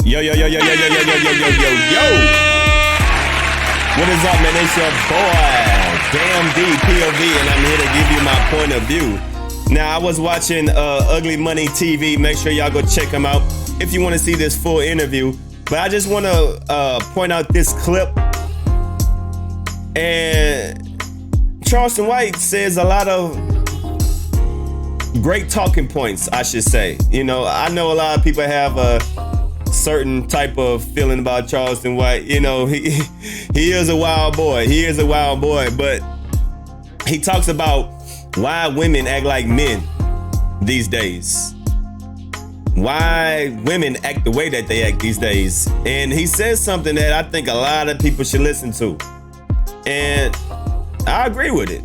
Yo, yo, yo, yo, yo, yo, yo, yo, yo, yo, yo, yo. What is up, man? It's your boy, Damn D, POV, and I'm here to give you my point of view. Now, I was watching Ugly Money TV. Make sure y'all go check him out if you want to see this full interview. But I just want to point out this clip. And Charleston White says a lot of great talking points, I should say. You know, I know a lot of people have a certain type of feeling about Charleston White. You know, he is a wild boy. He is a wild boy, but he talks about why women act like men these days. Why women act the way that they act these days. And he says something that I think a lot of people should listen to. And I agree with it.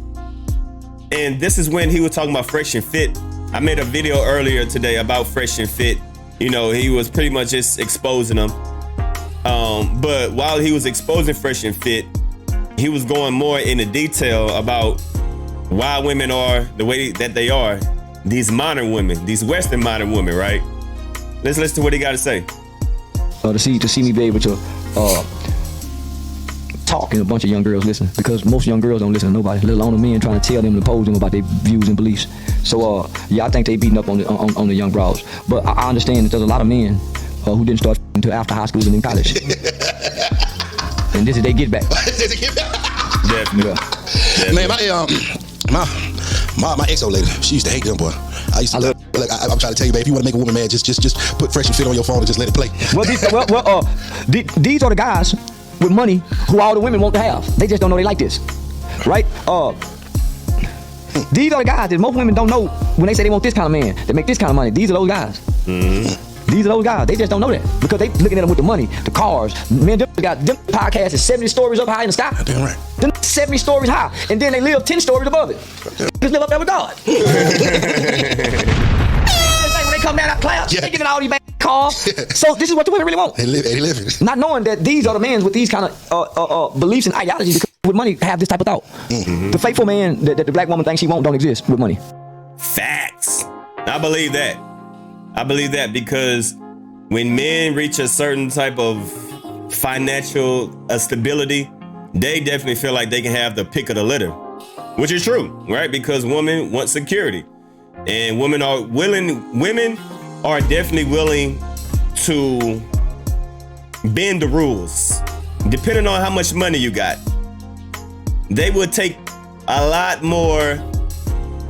And this is when he was talking about Fresh and Fit. I made a video earlier today about Fresh and Fit. You know, he was pretty much just exposing them. But while he was exposing Fresh and Fit, he was going more into detail about why women are the way that they are. These modern women, these Western modern women, right? Let's listen to what he got to say. To see me be able to talk and a bunch of young girls listen, because most young girls don't listen to nobody, let alone the men trying to tell them and pose them about their views and beliefs. So yeah, I think they beating up on the young broads. But I understand that there's a lot of men who didn't start until after high school and in college. And this is their get back. Definitely. Man, my ex old lady, she used to hate them, boy. I used to love. Like I'm trying to tell you, babe, if you want to make a woman mad, just put Fresh and Fit on your phone and just let it play. These are the guys with money who all the women want to have. They just don't know they like this, right? These are the guys that most women don't know when they say they want this kind of man, they make this kind of money. These are those guys. Mm-hmm. These are those guys. They just don't know that because they looking at them with the money, the cars. Man, them got them podcasts is 70 stories up high in the sky. Damn right. Them 70 stories high, and then they live 10 stories above it. Just live up there with God. When they come down that class, they getting all these bad cars. So this is what the women really want. They live. Not knowing that these are the men with these kind of beliefs and ideologies, because with money have this type of thought. Mm-hmm. The faithful man that the black woman thinks she won't don't exist with money. Facts. I believe that. I believe that because when men reach a certain type of financial stability, they definitely feel like they can have the pick of the litter, which is true, right? Because women want security, and women are definitely willing to bend the rules. Depending on how much money you got, they would take a lot more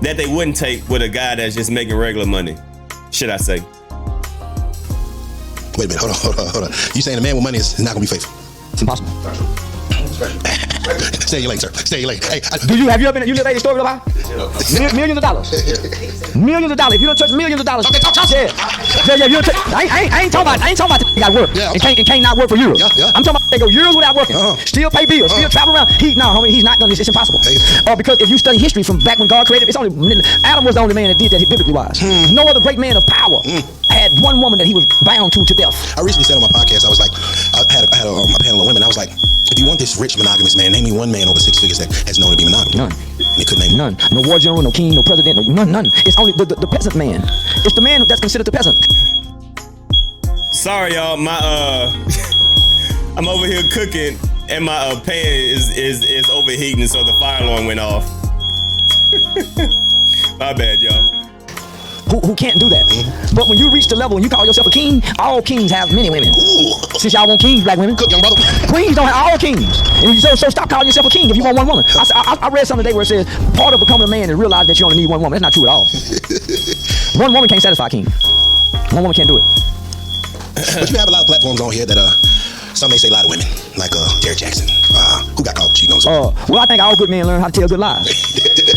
that they wouldn't take with a guy that's just making regular money, should I say. Wait a minute, hold on. You saying a man with money is not gonna be faithful? It's impossible. Stay in your lane, sir. Stay in your lane. Hey, have you lived a story about millions of dollars? Millions of dollars. If you don't touch millions of dollars, okay, talk. Yeah. I ain't talking about you got work. Yeah, and can't not work for years. Yeah. I'm talking about they go years without working, still pay bills, still travel around. He's not done this. It's impossible. Because if you study history from back when God created, Adam was the only man that did that biblically wise. No other great man of power had one woman that he was bound to death. I recently said on my podcast, I was like, I had a panel of women. I was like, if you want this rich monogamous man, name me one man over 6 figures that has known to be monogamous. None. And they couldn't name none. No war general, no king, no president, none. It's only the peasant man. It's the man that's considered the peasant. Sorry, y'all. My I'm over here cooking, and my pan is overheating, so the fire alarm went off. My bad, y'all. Who can't do that. But when you reach the level and you call yourself a king, all kings have many women. Ooh. Since y'all want kings, black women. Cook, young brother. Queens don't have all kings. And so stop calling yourself a king if you want one woman. I read something today where it says part of becoming a man is realize that you only need one woman. That's not true at all. One woman can't satisfy a king. One woman can't do it. But you have a lot of platforms on here that some may say a lot of women, like Derrick Jackson, who got caught cheating on someone. Well, I think all good men learn how to tell good lies.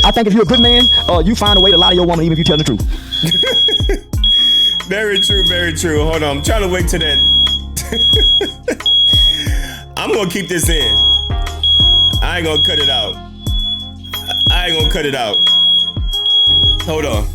I think if you're a good man, you find a way to lie to your woman even if you tell the truth. Very true, very true. Hold on, I'm trying to wait to that. I'm gonna keep this in. I ain't gonna cut it out. Hold on.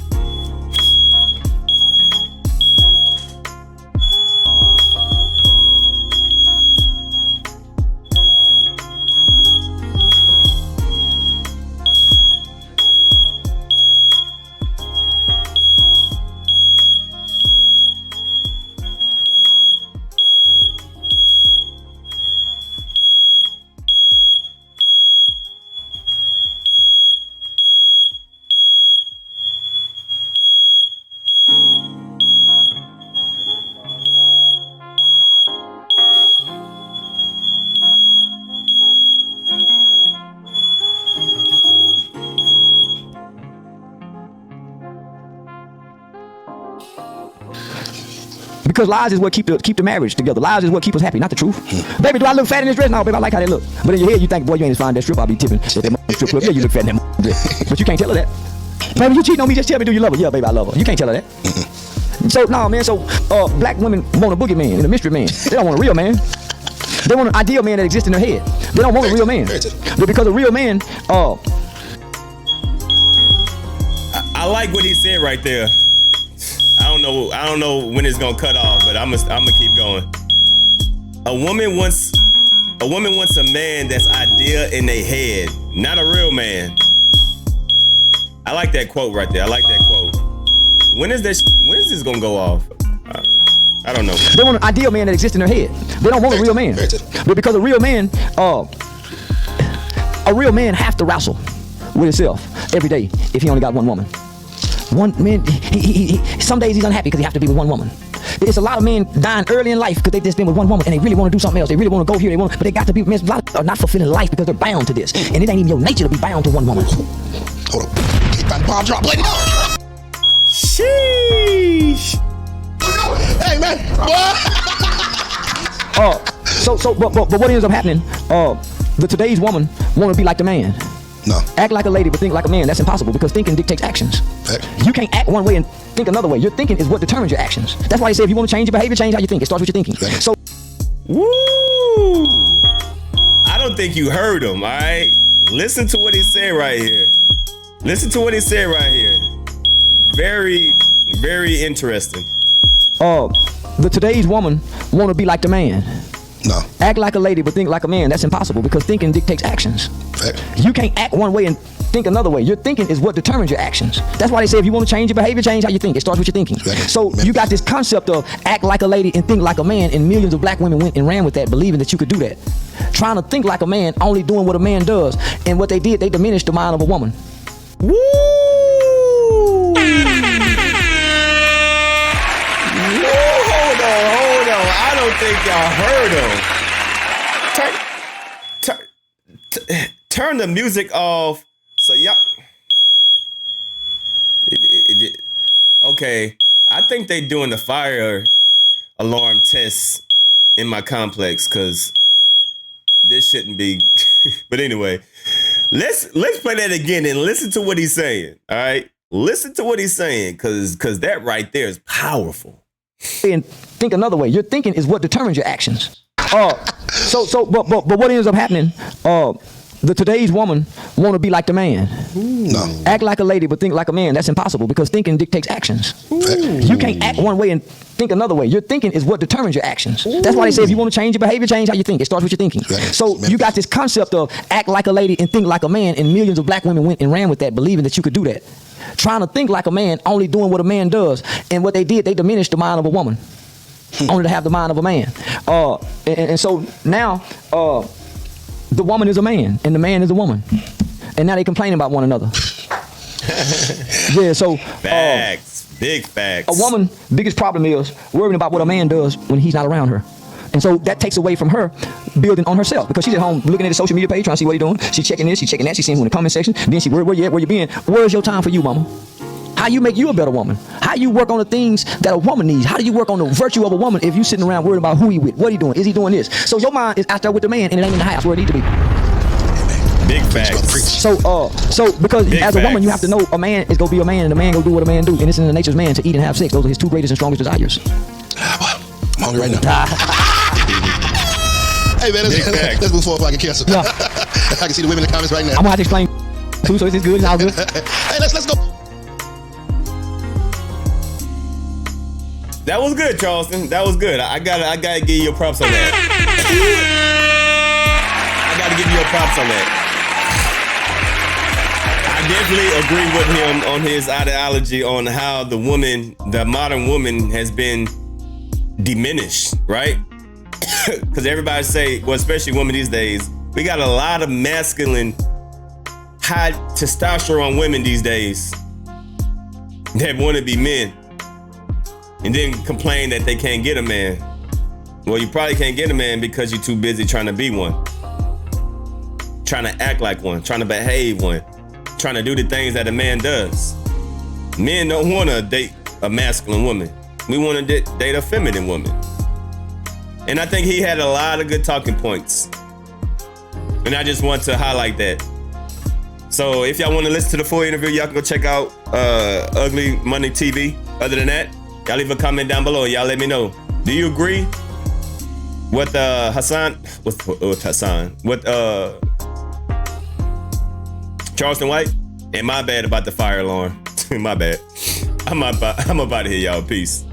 Because lies is what keep the marriage together. Lies is what keep us happy, not the truth. Baby, do I look fat in this dress? No, baby, I like how they look. But in your head, you think, boy, you ain't as fine as that strip. I'll be tipping at that strip club. Yeah, you look fat in that dress. But you can't tell her that. Baby, you cheating on me, just tell me, do you love her? Yeah, baby, I love her. You can't tell her that. So, no, man, black women want a boogeyman and a mystery man. They don't want a real man. They want an ideal man that exists in their head. They don't want a real man. But because a real man, I like what he said right there. I don't know when it's gonna cut off, but I'm gonna keep going. A woman wants a man that's ideal in their head, not a real man. I like that quote right there. I like that quote. When is this gonna go off? I don't know. They want an ideal man that exists in their head. They don't want a real man. But because a real man has to wrestle with himself every day if he only got one woman. One man, he some days he's unhappy because he has to be with one woman. It's a lot of men dying early in life because they just been with one woman and they really want to do something else. They really want to go here, but they got to be. Men, a lot are not fulfilling life because they're bound to this, and it ain't even your nature to be bound to one woman. Hold on. Keep that bomb drop. Let it go. Sheesh. Hey man. But what ends up happening? The today's woman want to be like the man. No. Act like a lady, but think like a man. That's impossible because thinking dictates actions. Fact. You can't act one way and think another way. Your thinking is what determines your actions. That's why they say if you want to change your behavior, change how you think. It starts with your thinking. Fact. So, woo! I don't think you heard him. All right, listen to what he said right here. Listen to what he said right here. Very, very interesting. The today's woman want to be like the man. No. Act like a lady, but think like a man. That's impossible because thinking dictates actions. Fact. You can't act one way and think another way. Your thinking is what determines your actions. That's why they say if you want to change your behavior, change how you think. It starts with your thinking. Fact. So you got this concept of act like a lady and think like a man, and millions of black women went and ran with that, believing that you could do that. Trying to think like a man, only doing what a man does. And what they did, they diminished the mind of a woman. Woo! Hold on. I don't think y'all heard him. Turn the music off. So y'all. Okay, I think they doing the fire alarm test in my complex because this shouldn't be. But anyway, let's play that again and listen to what he's saying. All right, listen to what he's saying because that right there is powerful. And think another way. Your thinking is what determines your actions. But what ends up happening? The today's woman want to be like the man. No. Act like a lady, but think like a man. That's impossible because thinking dictates actions. You can't act one way and think another way. Your thinking is what determines your actions. That's why they say if you want to change your behavior, change how you think. It starts with your thinking. So you got this concept of act like a lady and think like a man, and millions of black women went and ran with that, believing that you could do that. Trying to think like a man, only doing what a man does. And what they did, they diminished the mind of a woman. Only to have the mind of a man. And so now, the woman is a man and the man is a woman. And now they complaining about one another. Yeah, so. Facts. Big facts. A woman's biggest problem is worrying about what a man does when he's not around her. And so that takes away from her building on herself because she's at home looking at his social media page, trying to see what he's doing. She's checking this, she's checking that, she's seeing who in the comment section. Then she, where you at, where you been? Where's your time for you, mama? How you make you a better woman? How you work on the things that a woman needs? How do you work on the virtue of a woman if you sitting around worried about who he with, what he doing, is he doing this? So your mind is out there with the man and it ain't in the house where it need to be. Big facts. So because Big as a woman facts. you have to know a man is gonna be a man and a man gonna do what a man do, and it's in the nature's man to eat and have sex. Those are his two greatest and strongest desires. I'm hungry right now. Hey man, let's move forward if I can cancel. Yeah. I can see the women in the comments right now. I'm gonna have to explain too, so it's good, it's all good. Hey, let's go. That was good, Charleston. That was good. I gotta give you your props on that. I gotta give you your props on that. I definitely agree with him on his ideology on how the modern woman has been diminished, right? Because everybody say, well, especially women these days, we got a lot of masculine, high testosterone women these days that want to be men. And then complain that they can't get a man. Well, you probably can't get a man because you're too busy trying to be one. Trying to act like one, trying to behave one, trying to do the things that a man does. Men don't want to date a masculine woman. We want to date a feminine woman. And I think he had a lot of good talking points. And I just want to highlight that. So if y'all want to listen to the full interview, y'all can go check out Ugly Money TV. Other than that, y'all leave a comment down below. Y'all let me know. Do you agree with Hassan? With Hassan? With Charleston White? And my bad about the fire alarm. My bad. I'm about to hit y'all. Peace.